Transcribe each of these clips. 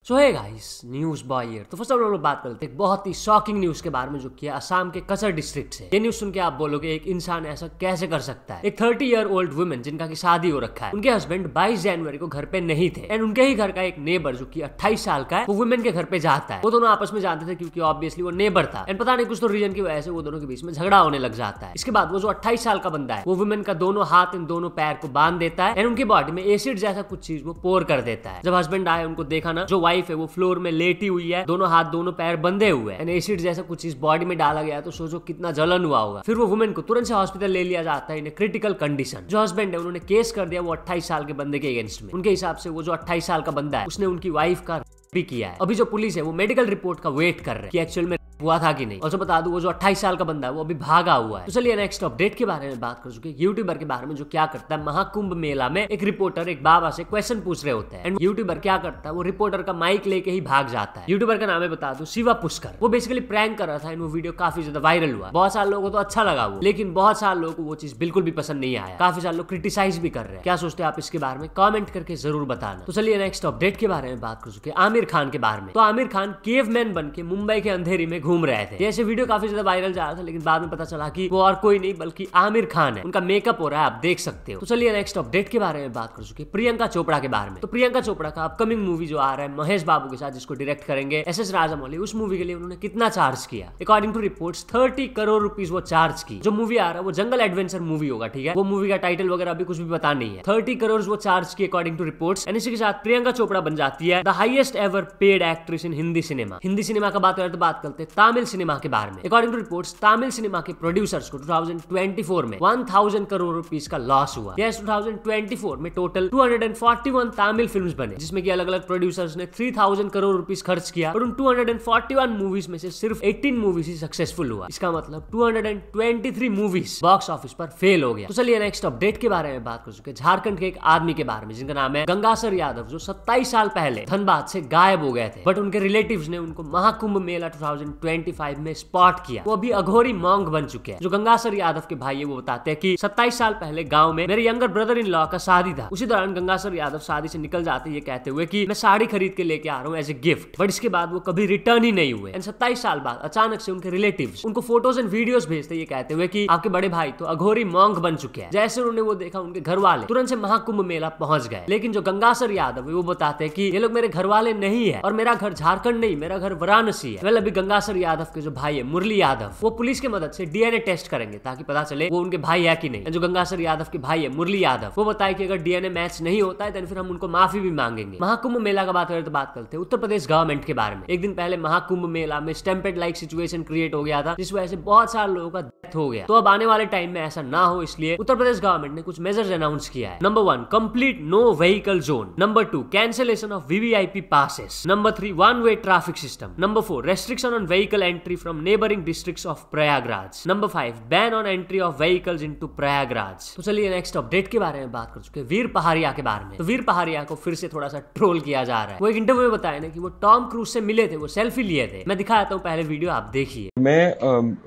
सो है guys, news boy here. तो first of all हम लोग बात करते हैं एक बहुत ही शॉकिंग न्यूज के बारे में जो किया असम के कसर डिस्ट्रिक्ट से। ये न्यूज सुन के आप बोलोगे एक इंसान ऐसा कैसे कर सकता है। एक 30 ईयर ओल्ड वुमेन जिनका की शादी हो रखा है, उनके हस्बैंड 22 जनवरी को घर पे नहीं थे एंड उनके ही घर का एक नेबर जो कि 28 साल का है वो वुमेन के घर पे जाता है। वो दोनों आपस में जानते थे क्योंकि ऑब्वियसली वो नेबर था एंड पता नहीं कुछ तो रीजन की वजह से वो दोनों के बीच में झगड़ा होने लग जाता है। इसके बाद वो जो 28 साल का बंदा है वो वुमेन का दोनों हाथ इन दोनों पैर को बांध देता है एंड उनकी बॉडी में एसिड जैसा कुछ चीज वो पोर कर देता है। जब हस्बैंड आए उनको देखा ना, जो वाइफ है वो फ्लोर में लेटी हुई है, दोनों हाथ दोनों पैर बंधे हुए हैं, एसिड जैसा कुछ चीज बॉडी में डाला गया है, तो सोचो कितना जलन हुआ होगा। फिर वो वुमेन को तुरंत से हॉस्पिटल ले लिया जाता है इन क्रिटिकल कंडीशन। जो हस्बैंड है उन्होंने केस कर दिया वो 28 साल के बंदे के अगेंस्ट में। उनके हिसाब से वो जो 28 साल का बंदा है उसने उनकी वाइफ का भी किया है। अभी जो पुलिस है वो मेडिकल रिपोर्ट का वेट कर रहे हैं कि एक्चुअल में हुआ था कि नहीं। और बता दूं वो जो 28 साल का बंदा है वो अभी भागा हुआ है। तो चलिए नेक्स्ट अपडेट के बारे में बात कर चुके। यूट्यूबर के बारे में जो क्या करता है, महाकुंभ मेला में एक रिपोर्टर एक बाबा से क्वेश्चन पूछ रहे होते हैं एंड यूट्यूबर क्या करता है, वो रिपोर्टर का माइक लेके ही भाग जाता है। यूट्यूबर का नाम है बता दूं शिवा पुष्कर। वो बेसिकली प्रैंक कर रहा था एंड वो वीडियो काफी ज्यादा वायरल हुआ। बहुत सारे लोगों को तो अच्छा लगा वो, लेकिन बहुत सारे लोगों को वो चीज बिल्कुल भी पसंद नहीं आया। काफी सारे लोग क्रिटिसाइज भी कर रहे हैं। क्या सोचते हैं आप इसके बारे में, कमेंट करके जरूर बताना। तो चलिए नेक्स्ट अपडेट के बारे में बात कर चुके आमिर खान के बारे में। तो आमिर खान केवमैन बन के मुंबई के अंधेरी में घूम रहे थे। जैसे वीडियो काफी ज्यादा वायरल जा रहा था, लेकिन बाद में पता चला कि वो और कोई नहीं बल्कि आमिर खान है। उनका मेकअप हो रहा है, आप देख सकते हो। तो चलिए नेक्स्ट अपडेट के बारे में बात कर चुके प्रियंका चोपड़ा के बारे में। तो प्रियंका चोपड़ा का अपकमिंग मूवी जो आ रहा है महेश बाबू के साथ, जिसको डायरेक्ट करेंगे एस राजामौली, उस मूवी के लिए उन्होंने कितना चार्ज किया? According to reports 30 crore rupees वो चार्ज की। जो मूवी आ रहा है वो जंगल एडवेंचर मूवी होगा, ठीक है। वो मूवी का टाइटल वगैरह अभी कुछ भी पता नहीं है। 30 करोड़ वो चार्ज की अकॉर्डिंग टू रिपोर्ट्स एंड इसी के साथ प्रियंका चोपड़ा बन जाती है the highest ever paid actress in Hindi cinema. Hindi cinema का बात करें तो बात करते हैं तमिल सिनेमा के बारे में। According to reports Tamil cinema के प्रोड्यूसर्स को 2024 में 1000 करोड़ रुपीस का लॉस हुआ। यस, 2024 में टोटल 241 तमिल फिल्म्स बने, जिसमें कि अलग अलग प्रोड्यूसर्स ने 3000 करोड़ रुपीस खर्च किया और उन 241 मूवीज में से सिर्फ 18 मूवीज ही सक्सेसफुल हुआ। इसका मतलब 223 मूवीज बॉक्स ऑफिस पर फेल हो गया। तो चलिए नेक्स्ट अपडेट के बारे में बात कर चुके झारखंड के एक आदमी के बारे में जिनका नाम है गंगासर यादव, जो 27 साल पहले धनबाद से गायब हो गए थे, बट उनके रिलेटिव्स ने उनको महाकुंभ मेला 2025 में स्पॉट किया। वो अभी अघोरी मॉन्क बन चुके हैं। जो गंगासर यादव के भाई है वो बताते हैं कि 27 साल पहले गांव में मेरे यंगर ब्रदर इन लॉ का शादी था। उसी दौरान गंगासर यादव शादी से निकल जाते ये कहते हुए कि मैं साड़ी खरीद के लेके आ रहा हूँ एज ए गिफ्ट, बट इसके बाद वो कभी रिटर्न ही नहीं हुए। 27 साल बाद अचानक से उनके रिलेटिव्स उनको फोटोज एंड वीडियोस भेजते ये कहते हुए कि आपके बड़े भाई तो अघोरी मॉन्क बन चुके हैं। जैसे उन्होंने वो देखा उनके घर वाले तुरंत से महाकुंभ मेला पहुंच गए। लेकिन जो गंगासर यादव है वो बताते हैं कि ये लोग मेरे घर वाले नहीं है और मेरा घर झारखंड नहीं, मेरा घर वाराणसी है। अभी गंगासर यादव के जो भाई है मुरली यादव, वो पुलिस की मदद से डीएनए टेस्ट करेंगे ताकि पता चले वो उनके भाई है कि नहीं। जो गंगासर यादव के भाई है मुरली यादव, वो बताए कि अगर डीएनए मैच नहीं होता है तो फिर हम उनको माफी भी मांगेंगे। महाकुंभ मेला का बात करें तो बात करते हैं उत्तर प्रदेश गवर्नमेंट के बारे में। एक दिन पहले महाकुंभ मेला में स्टैम्पेड लाइक सिचुएशन क्रिएट हो गया था, जिस वजह से बहुत सारे लोगों का डेथ हो गया। तो अब आने वाले टाइम में ऐसा ना हो इसलिए उत्तर प्रदेश गवर्नमेंट ने कुछ मेजर्स अनाउंस किया है। Number 1, complete no vehicle zone. Number 2, cancellation of VVIP passes. Number 3, one way traffic system. Number 4, restriction on vehicle entry from neighbouring districts of Prayagraj. Number 5, ban on entry of vehicles into Prayagraj. तो चलिए next update के बारे में बात कर चुके वीर पहाड़िया के बारे में। तो वीर पहाड़िया को फिर से थोड़ा सा ट्रोल किया जा रहा है। वो एक इंटरव्यू में बताया ना कि वो टॉम क्रूज से मिले थे, वो सेल्फी लिए थे। मैं दिखाता हूँ पहले वीडियो, आप देखिए। मैं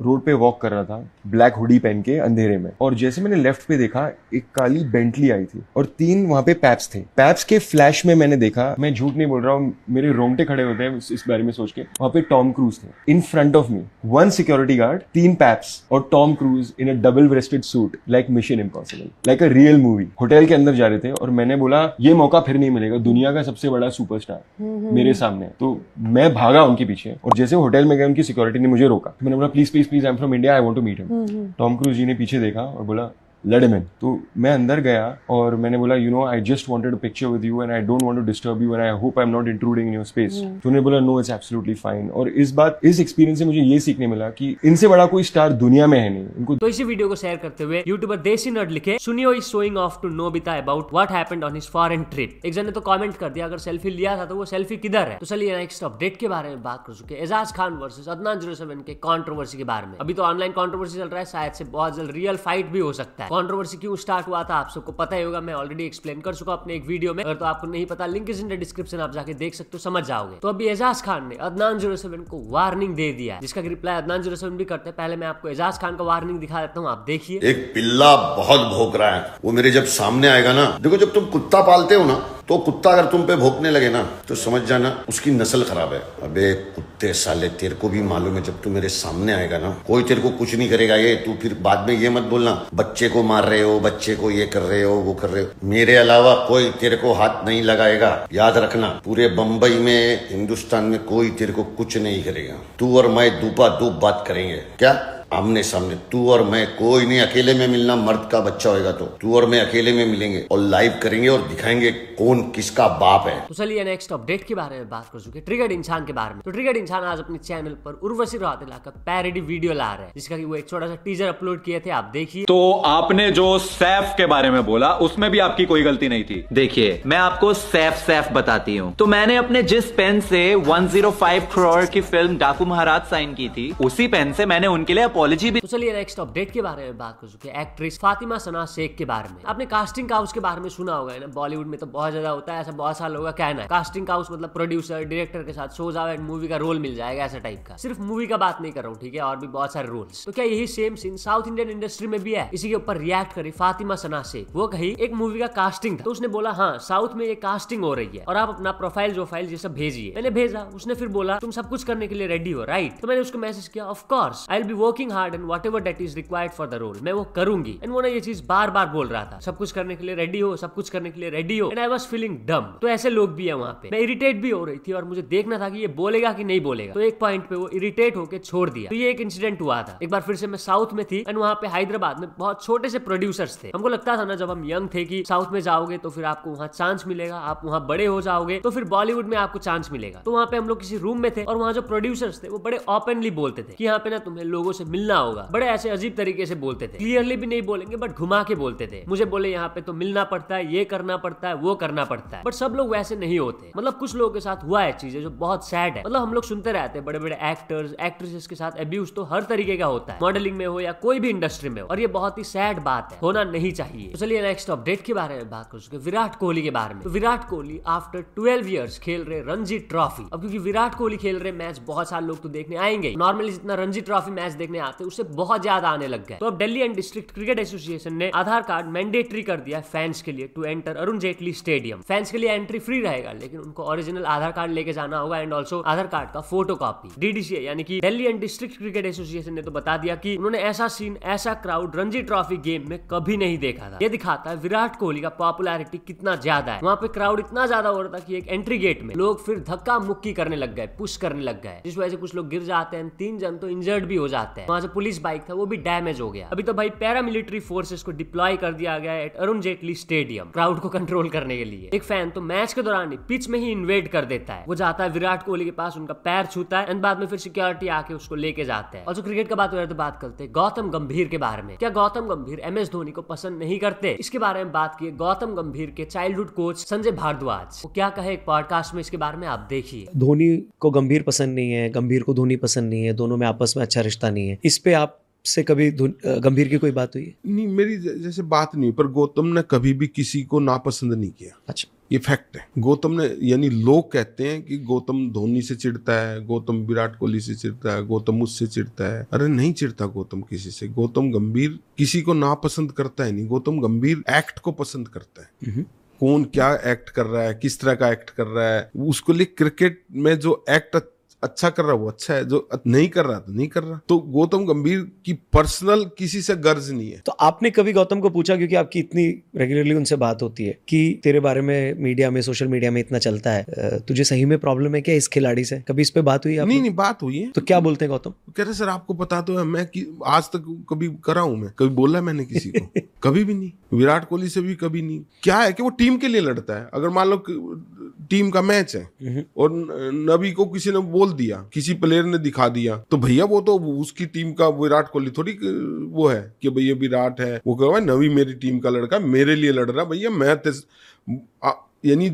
रोड पे वॉक कर रहा था ब्लैक हुडी पहन के अंधेरे में, और जैसे मैंने लेफ्ट पे देखा एक काली बेंटली आई थी और 3 वहां पे पैप्स थे। पैप्स के फ्लैश में मैंने देखा, मैं झूठ नहीं बोल रहा हूँ, मेरे रोंगटे खड़े होते हैं इस बारे में सोच के। वहां पे टॉम क्रूज थे in front of me, 1 security guard, 3 paps और Tom Cruise in a double breasted suit like Mission Impossible, like a real movie. Hotel के अंदर जा रहे थे और मैंने बोला ये मौका फिर नहीं मिलेगा, दुनिया का सबसे बड़ा सुपरस्टार मेरे सामने। तो मैं भागा उनके पीछे और जैसे होटल में गए उनकी सिक्योरिटी ने मुझे रोका। मैंने बोला please please please, I am from India, I want to meet him. Tom Cruise ji ने पीछे देखा और बोला लेट हिम इन। तो मैं अंदर गया और मैंने बोला you know I just wanted a picture with you and I don't want to disturb you and I hope I am not intruding in your space. तो उन्होंने बोला नो इट्स एब्सोल्युटली फाइन। और इस एक्सपीरियंस से मुझे ये सीखने मिला कि इनसे बड़ा कोई स्टार दुनिया में है नहीं। इनको तो इसी वीडियो को शेयर करते हुए यूट्यूबर देसी नर्ड लिखे Suneo is showing off to Nobita about what happened on his foreign trip. एक जन ने तो कमेंट कर दिया अगर सेल्फी लिया था तो वो सेल्फी किधर है। तो चलिए नेक्स्ट अपडेट के बारे में बात कर चुके एजाज खान वर्सेस अदनान 07 के कंट्रोवर्सी के बारे में। अभी तो ऑनलाइन कंट्रोवर्सी चल रहा है, शायद से बहुत जल्द रियल फाइट भी हो सकता है। कंट्रोवर्सी क्यों स्टार्ट हुआ था आप सबको पता ही होगा, मैं ऑलरेडी एक्सप्लेन कर चुका अपने एक वीडियो में। अगर तो आपको नहीं पता, link is in the description, आप जाके देख सकते हो, समझ जाओगे। तो अभी एजाज खान ने अदनान 07 को वार्निंग दे दिया है, जिसका रिप्लाई अदनान 07 भी करते हैं। पहले मैं आपको एजाज खान का वार्निंग दिखा देता हूँ, आप देखिए। एक पिल्ला बहुत भौंक रहा है, वो मेरे जब सामने आएगा ना, देखो जब तुम कुत्ता पालते हो ना, तो कुत्ता अगर तुम पे भौंकने लगे ना, तो समझ जाना उसकी नस्ल खराब है। अबे कुत्ते साले, तेरे को भी मालूम है जब तू मेरे सामने आएगा ना, कोई तेरे को कुछ नहीं करेगा। ये तू फिर बाद में ये मत बोलना बच्चे को मार रहे हो, बच्चे को ये कर रहे हो, वो कर रहे हो। मेरे अलावा कोई तेरे को हाथ नहीं लगाएगा, याद रखना। पूरे बंबई में, हिंदुस्तान में कोई तेरे को कुछ नहीं करेगा। तू और मैं दूपा दूप बात करेंगे, क्या आमने सामने, तू और मैं, कोई नहीं। अकेले में मिलना, मर्द का बच्चा होएगा तो तू और मैं अकेले में मिलेंगे और लाइव करेंगे और दिखाएंगे कौन किसका बाप है। तो चलिए नेक्स्ट अपडेट के बारे में बात कर चुके, ट्रिगर्ड इंसान के बारे में। तो ट्रिगर्ड इंसान आज अपने चैनल पर उर्वशी रौतेला का पैरोडी वीडियो ला रहे हैं, जिसका कि वो एक छोटा सा टीजर अपलोड किए थे, आप देखिए। तो आपने जो सैफ के बारे में बोला, उसमें भी आपकी कोई गलती नहीं थी। देखिए, मैं आपको सैफ बताती हूँ। तो मैंने अपने जिस पेन से 105 करोड़ की फिल्म डाकू महाराज साइन की थी, उसी पेन से मैंने उनके लिए अपॉलॉजी भी। तो चलिए नेक्स्ट अपडेट के बारे में बात कर चुके हैं, एक्ट्रेस फातिमा सना शेख के बारे में। आपने कास्टिंग काउच के बारे में सुना होगा ना, बॉलीवुड में तो बहुत ज्यादा होता है, ऐसा बहुत सारे लोगों का कहना है। कास्टिंग काउच मतलब प्रोड्यूसर डायरेक्टर के साथ शो जाओ एंड मूवी का रोल मिल जाएगा, ऐसा टाइप का। सिर्फ मूवी का बात नहीं कर रहा हूँ, ठीक है, और भी बहुत सारे रोल्स। तो क्या यही same scene south Indian industry में भी है? इसी के ऊपर रिएक्ट करी फातिमा सना शेख। वो कही एक मूवी का कास्टिंग था, तो उसने बोला हाँ साउथ में ये कास्टिंग हो रही है और आप अपना प्रोफाइल जो फाइल ये सब भेजिए। मैंने भेजा, उसने फिर बोला तुम सब कुछ करने के लिए रेडी हो, राइट? तो मैंने उसको मैसेज किया of course I will be working hard and whatever that is required for the role, मैं वो करूंगी। एंड वो ना ये चीज बार बार बोल रहा था, सब कुछ करने के लिए रेडी हो, सब कुछ करने के लिए रेडी हो। एंड आई वाज फीलिंग डम। तो ऐसे लोग भी है वहां पे। मैं इरिटेट भी हो रही थी और मुझे देखना था कि ये बोलेगा कि नहीं बोलेगा। तो एक पॉइंट पे वो इरिटेट होकर छोड़ दिया। तो ये एक इंसिडेंट हुआ था। एक बार फिर से मैं साउथ में थी एंड वहां पे हैदराबाद में बहुत छोटे से प्रोड्यूसर्स थे। हमको लगता था ना जब हम यंग थे कि साउथ में जाओगे तो फिर आपको वहां चांस मिलेगा, आप वहां बड़े हो जाओगे तो फिर बॉलीवुड में आपको चांस मिलेगा। तो वहां पे हम लोग किसी रूम में थे और वहां जो प्रोड्यूसर्स थे वो बड़े ओपनली बोलते थे कि यहाँ पे ना तुम्हें लोगों से मिलना होगा। बड़े ऐसे अजीब तरीके से बोलते थे, क्लियरली भी नहीं बोलेंगे बट घुमा के बोलते थे। मुझे बोले यहाँ पे तो मिलना पड़ता है, ये करना पड़ता है, वो करना पड़ता है। बट सब लोग वैसे नहीं होते। मतलब कुछ लोगों के साथ हुआ है चीजें जो बहुत सैड है। मतलब हम लोग सुनते रहते हैं बड़े बड़े एक्टर्स एक्ट्रेसेस के साथ अब्यूज तो हर तरीके का होता है, मॉडलिंग में हो या कोई भी इंडस्ट्री में हो, और ये बहुत ही सैड बात है, होना नहीं चाहिए। तो चलिए नेक्स्ट अपडेट के बारे में बात कर चुके विराट कोहली के बारे में। तो विराट कोहली आफ्टर 12 ईयर्स खेल रहे रणजी ट्रॉफी। अब क्योंकि विराट कोहली खेल रहे मैच बहुत सारे लोग तो देखने आएंगे, नॉर्मली जितना रणजी ट्रॉफी मैच देखने आते हैं उससे बहुत ज्यादा आने लग गए। तो अब Delhi and district cricket association ने आधार कार्ड मैंडेटरी कर दिया फैंस के लिए to enter Arun Jaitley stadium. Fans के लिए एंट्री फ्री रहेगा, लेकिन उनको ओरिजिनल आधार कार्ड लेके जाना होगा एंड ऑल्सो आधार कार्ड का फोटो कॉपी। डीडीसीए यानी कि Delhi and district cricket association ने तो बता दिया कि उन्होंने ऐसा सीन, ऐसा क्राउड रणजी ट्रॉफी गेम में कभी नहीं देखा था। ये दिखाता है विराट कोहली का पॉपुलैरिटी कितना ज्यादा है। वहां पे क्राउड इतना ज्यादा हो रहा था कि एक एंट्री गेट में लोग फिर धक्का मुक्की करने लग गए, पुश करने लग गए, जिस वजह से कुछ लोग गिर जाते हैं, 3 जन तो इंजर्ड भी हो जाते हैं। वहां से पुलिस बाइक था वो भी डैमेज हो गया। अभी तो भाई पैरामिलिट्री फोर्सेस को डिप्लॉय कर दिया गया है at Arun Jaitley stadium crowd को कंट्रोल करने के लिए। एक फैन तो मैच के दौरान ही पिच में ही इन्वेड कर देता है, वो जाता है विराट कोहली के पास, उनका पैर छूता है एंड बाद में फिर सिक्योरिटी आके उसको लेके जाते हैं। और जो क्रिकेट का बात हो रहा है तो बात करते हैं गौतम गंभीर के बारे में। क्या गौतम गंभीर MS धोनी को पसंद नहीं करते? इसके बारे में बात की गौतम गंभीर के चाइल्डहुड कोच संजय भारद्वाज। वो क्या कहे एक पॉडकास्ट में, इसके बारे में आप देखिए। धोनी को गंभीर पसंद नहीं है, गंभीर को धोनी पसंद नहीं है, दोनों में आपस में अच्छा रिश्ता नहीं है। इस पे आप से कभी गंभीर की कोई बात हुई है? नहीं, मेरी जैसे बात नहीं, पर गौतम ने कभी भी किसी को नापसंद नहीं किया। अच्छा, ये फैक्ट है। गौतम ने, यानी लोग कहते हैं कि गौतम धोनी से चिढ़ता है, गौतम विराट कोहली से चिढ़ता है, गौतम मुझसे चिढ़ता है। अरे नहीं चिढ़ता गौतम किसी से। गौतम गंभीर किसी को नापसंद करता है नहीं। गौतम गंभीर एक्ट को पसंद करता है। कौन क्या एक्ट कर रहा है, किस तरह का एक्ट कर रहा है, उसको लिए क्रिकेट में जो एक्ट अच्छा कर रहा है वो अच्छा है, जो नहीं कर रहा तो नहीं कर रहा। तो गौतम गंभीर की पर्सनल किसी से गर्ज नहीं है। तो आपने कभी गौतम को पूछा, क्योंकि आपकी इतनी रेगुलरली उनसे बात होती है, कि तेरे बारे में मीडिया में, सोशल मीडिया में इतना चलता है, तुझे सही में प्रॉब्लम है क्या इस खिलाड़ी से? कभी इस पे बात हुई? नहीं, बात हुई है। तो क्या बोलते हैं गौतम? कह रहे सर आपको पता तो है, मैं आज तक कभी करा हूं, मैं कभी बोला मैंने किसी को? कभी भी नहीं। विराट कोहली से भी कभी नहीं। क्या है कि वो टीम के लिए लड़ता है। अगर मान लो टीम का मैच है और नबी को किसी ने बोल दिया, किसी प्लेयर ने दिखा दिया, तो भैया वो तो उसकी टीम का विराट कोहली थोड़ी वो है कि भैया विराट है, वो कह नबी मेरी टीम का लड़का मेरे लिए लड़ रहा। भैया मैं यानी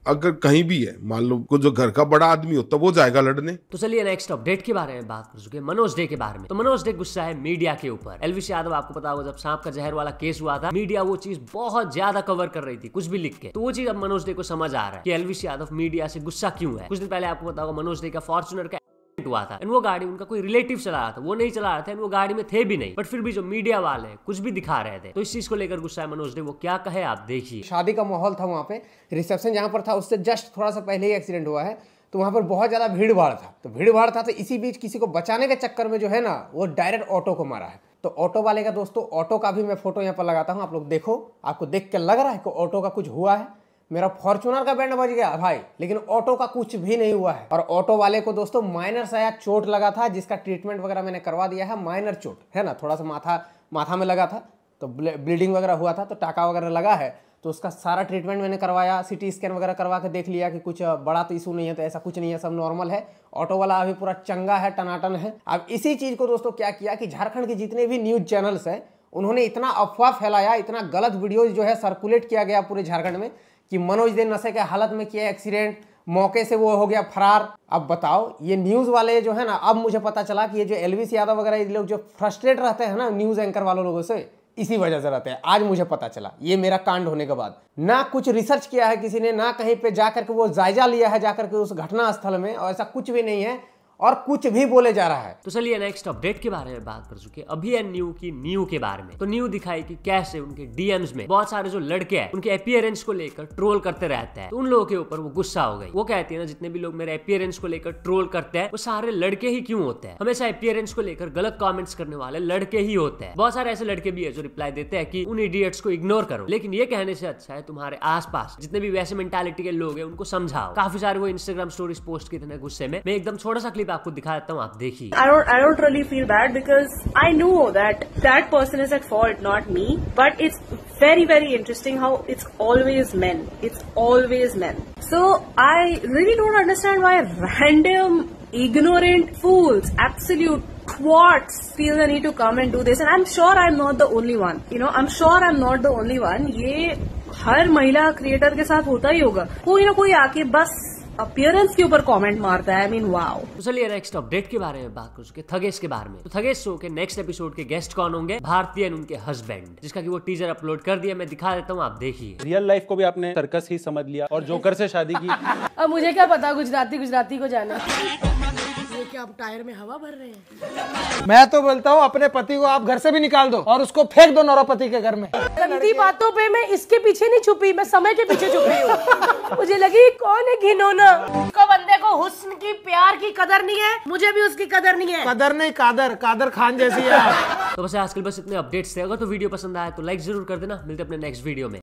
अगर कहीं भी है, मान लो को जो घर का बड़ा आदमी होता वो जाएगा लड़ने। तो चलिए नेक्स्ट अपडेट के बारे में बात कर चुके हैं, मनोज डे के बारे में। तो मनोज डे गुस्सा है मीडिया के ऊपर। एलविश यादव आपको पता होगा जब सांप का जहर वाला केस हुआ था, मीडिया वो चीज बहुत ज्यादा कवर कर रही थी कुछ भी लिख के। तो वो चीज अब मनोज डे को समझ आ रहा है कि एलविश यादव मीडिया से गुस्सा क्यों है। कुछ दिन पहले आपको पता होगा मनोज डे का फॉर्च्यूनर का हुआ था, वो गाड़ी उनका कोई रिलेटिव चला रहा था, वो नहीं चला रहा था, वो गाड़ी में थे भी नहीं, बट फिर भी जो मीडिया वाले कुछ भी दिखा रहे थे। तो इस चीज को लेकर गुस्सा है मनोज डे, वो क्या कहे आप देखिए। शादी का माहौल था, वहाँ पे रिसेप्शन जहाँ पर था उससे जस्ट थोड़ा सा पहले ही एक्सीडेंट हुआ है, तो वहाँ पर बहुत ज्यादा भीड़ भाड़ था। तो इसी बीच किसी को बचाने के चक्कर में जो है ना वो डायरेक्ट ऑटो को मारा है। तो ऑटो वाले का दोस्तों, ऑटो का भी मैं फोटो यहाँ पर लगाता हूँ, आप लोग देखो, आपको देख के लग रहा है कि ऑटो का कुछ हुआ है। मेरा फॉर्च्यूनर का बैंड बज गया भाई, लेकिन ऑटो का कुछ भी नहीं हुआ है। और ऑटो वाले को दोस्तों माइनर सा चोट लगा था, जिसका ट्रीटमेंट वगैरह मैंने करवा दिया है। माइनर चोट है ना, थोड़ा सा माथा में लगा था, तो ब्लीडिंग वगैरह हुआ था, तो टाका वगैरह लगा है, तो उसका सारा ट्रीटमेंट मैंने करवाया। सिटी स्कैन वगैरह करवा के देख लिया कि कुछ बड़ा तो इशू नहीं है, तो ऐसा कुछ नहीं है, सब नॉर्मल है। ऑटो वाला अभी पूरा चंगा है, टनाटन है। अब इसी चीज को दोस्तों क्या किया कि झारखंड के जितने भी न्यूज चैनल्स हैं उन्होंने इतना अफवाह फैलाया, इतना गलत वीडियोज जो है सर्कुलेट किया गया पूरे झारखंड में कि मनोज दे नशे के हालत में किया एक्सीडेंट, मौके से वो हो गया फरार। अब बताओ ये न्यूज वाले जो है ना, अब मुझे पता चला कि ये जो एलविश यादव वगैरह ये लोग जो फ्रस्ट्रेट रहते हैं ना न्यूज एंकर वालों लोगों से, इसी वजह से रहते हैं। आज मुझे पता चला, ये मेरा कांड होने के बाद। ना कुछ रिसर्च किया है किसी ने, ना कहीं पे जाकर के वो जायजा लिया है जाकर के उस घटना स्थल में, और ऐसा कुछ भी नहीं है और कुछ भी बोले जा रहा है। तो चलिए नेक्स्ट अपडेट के बारे में बात कर चुके हैं, अभी है न्यू की न्यू के बारे में। तो न्यू दिखाई कि कैसे उनके डीएम्स में बहुत सारे जो लड़के हैं उनके अपीयरेंस को लेकर ट्रोल करते रहते हैं। तो उन लोगों के ऊपर वो गुस्सा हो गई। वो कहती है ना, जितने भी लोग मेरे अपीयरेंस को लेकर ट्रोल करते हैं वो सारे लड़के ही क्यों होते हैं, हमेशा अपीयरेंस को लेकर गलत कमेंट्स करने वाले लड़के ही होते हैं। बहुत सारे ऐसे लड़के भी है जो रिप्लाई देते हैं कि उन इडियट्स को इग्नोर करो, लेकिन ये कहने से अच्छा है तुम्हारे आसपास जितने भी वैसे मेंटालिटी के लोग हैं उनको समझाओ। काफी सारे वो इंस्टाग्राम स्टोरीज पोस्ट किए थे गुस्से में। मैं एकदम छोटा सा क्लिप आपको दिखा देता हूँ, आप देखिए। I don't really feel bad because I know that person is at fault, not me. But it's very, very interesting how it's always men. It's always men. So I really don't understand why random, ignorant fools, absolute twats feel the need to come and do this. And I'm sure I'm not the only one. You know, I'm sure I'm not the only one. ये हर महिला creator के साथ होता ही होगा। कोई ना कोई आके बस अपीयरेंस के ऊपर कमेंट मारता है। I mean, wow. तो चलिए नेक्स्ट अपडेट के बारे में बात कर चुके थगेश के बारे में। तो थगेश शो के नेक्स्ट एपिसोड के गेस्ट कौन होंगे? भारती एंड उनके हस्बैंड, जिसका कि वो टीजर अपलोड कर दिया, मैं दिखा देता हूँ, आप देखिए। रियल लाइफ को भी आपने सर्कस ही समझ लिया और जोकर से शादी की। अब मुझे क्या पता गुजराती को जाना। ये क्या आप टायर में हवा भर रहे हैं? मैं तो बोलता हूँ अपने पति को आप घर से भी निकाल दो और उसको फेंक दो नौरापति के घर में। गंदी बातों पे मैं इसके पीछे नहीं छुपी, मैं समय के पीछे छुपी हूँ। मुझे लगी कौन है घिनौना। को बंदे को हुस्न की, प्यार की कदर नहीं है, मुझे भी उसकी कदर नहीं है। कदर नहीं, कादर खान जैसी है। तो बस आजकल बस इतने अपडेट्स थे। अगर तो वीडियो पसंद आया तो लाइक जरूर कर देना। मिलते हैं अपने नेक्स्ट वीडियो में।